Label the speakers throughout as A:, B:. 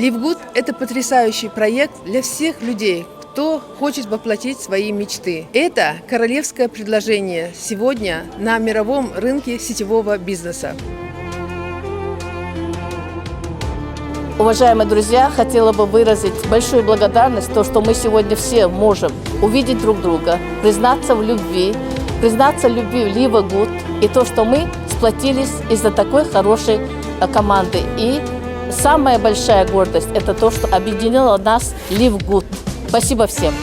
A: Live – это потрясающий проект для всех людей, кто хочет воплотить свои мечты. Это королевское предложение сегодня на мировом рынке сетевого бизнеса.
B: Уважаемые друзья, хотела бы выразить большую благодарность, то, что мы сегодня все можем увидеть друг друга, признаться в любви Live Good, и то, что мы сплотились из-за такой хорошей команды. И самая большая гордость – это то, что объединило нас Live Good. Спасибо всем.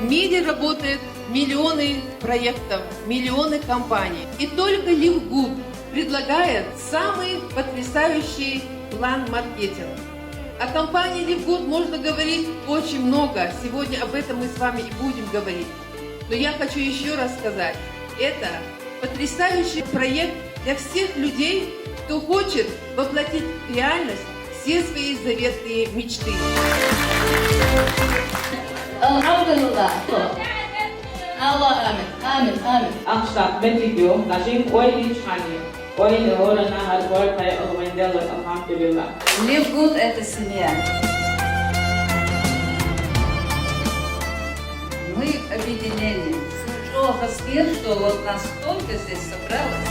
A: В мире работает миллионы проектов, миллионы компаний. И только Live Good предлагает самый потрясающий план маркетинга. О компании Live Good можно говорить очень много. Сегодня об этом мы с вами и будем говорить. Но я хочу еще раз сказать, это потрясающий проект для всех людей, кто хочет воплотить в реальность все свои заветные мечты.
B: Allah amin.
C: Akşam video, najim oyun çani, oyun orana harbar tay alwendeler alhamdulillah.
D: Live Good – это семья. Мы объединение. Служу Господь, что вот нас столько здесь собралось.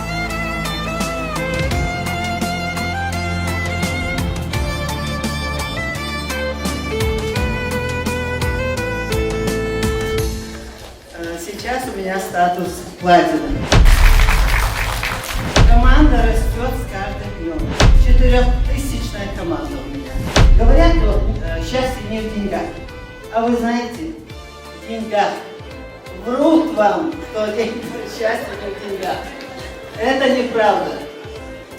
E: Сейчас у меня статус платина. Команда растет с каждым днем. 4000-я команда у меня. Говорят, что счастье не в деньгах. А вы знаете, в деньгах. Врут вам, что счастье не в деньгах. Это неправда.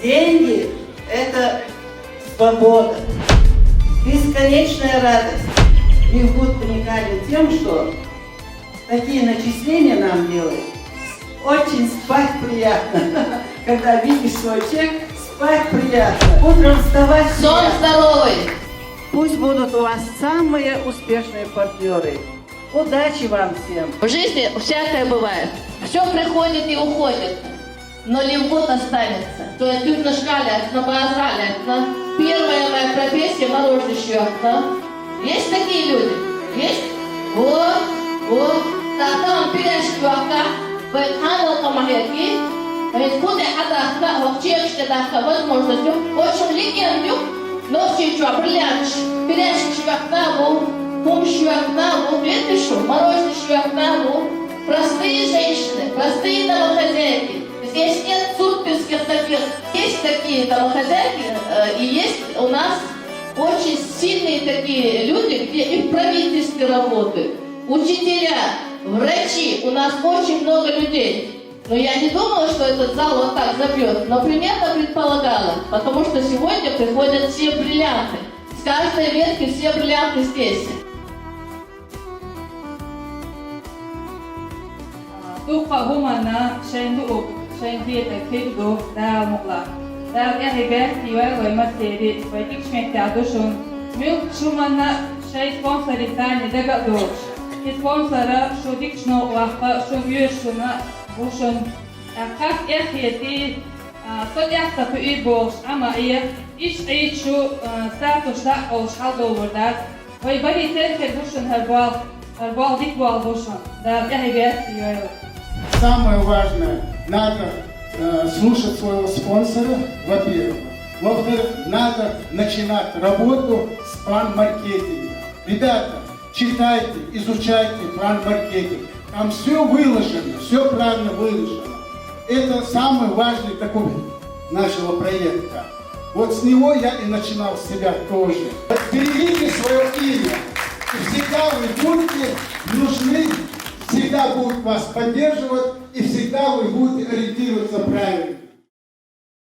E: Деньги – это свобода. Бесконечная радость. Live Good уникален тем, что такие начисления нам делают. Очень спать приятно. Когда видишь свой чек, спать приятно. Утром вставать
B: Сон
E: приятно.
B: здоровый!
E: Пусть будут у вас самые успешные партнеры. Удачи вам всем!
B: В жизни всякое бывает. Все приходит и уходит. Но Live Good останется. То есть тут на шкале, на базале, на первая моя профессия мороженое. Есть такие люди? Есть? Вот. Там перешки вака, ханал камахерки, куда хата вовчешки даха возможностью, очень легенду, но сейчас бриллиант, перешки вакнаву, помощь вакнаву, видишь, мороженое вакнаву, простые женщины, простые домохозяйки. Здесь нет суперских таких, есть такие домохозяйки, и есть у нас очень сильные такие люди, где и в правительстве работают, учителя, врачи, у нас очень много людей. Но я не думала, что этот зал вот так забьет, но примерно предполагала, потому что сегодня приходят все бриллианты. С каждой ветки все бриллианты здесь.
F: Туха гумана шайнду шайндиета кирду да мугла. Да яхига тивай вайматери вайтик шмектядушун. Мил шумана шай спонсоритани дагадуш. Спонсора шудикшно ваха шумюшуна бушун. Как яхиети содяхта пуибош ама ия иш айчу статус да ош халдовурдат. Вай бари терке бушун харбал дикбал бушун. Да яхига тивай.
G: Самое важное, надо слушать своего спонсора, во-первых. Во-вторых, надо начинать работу с план-маркетинга. Ребята, читайте, изучайте план-маркетинг. Там все выложено, все правильно выложено. Это самый важный документ нашего проекта. Вот с него я и начинал с себя тоже. Берегите свое имя. И всегда вы будете нужны, всегда будут вас поддерживать, и всегда вы будете ориентироваться правильно.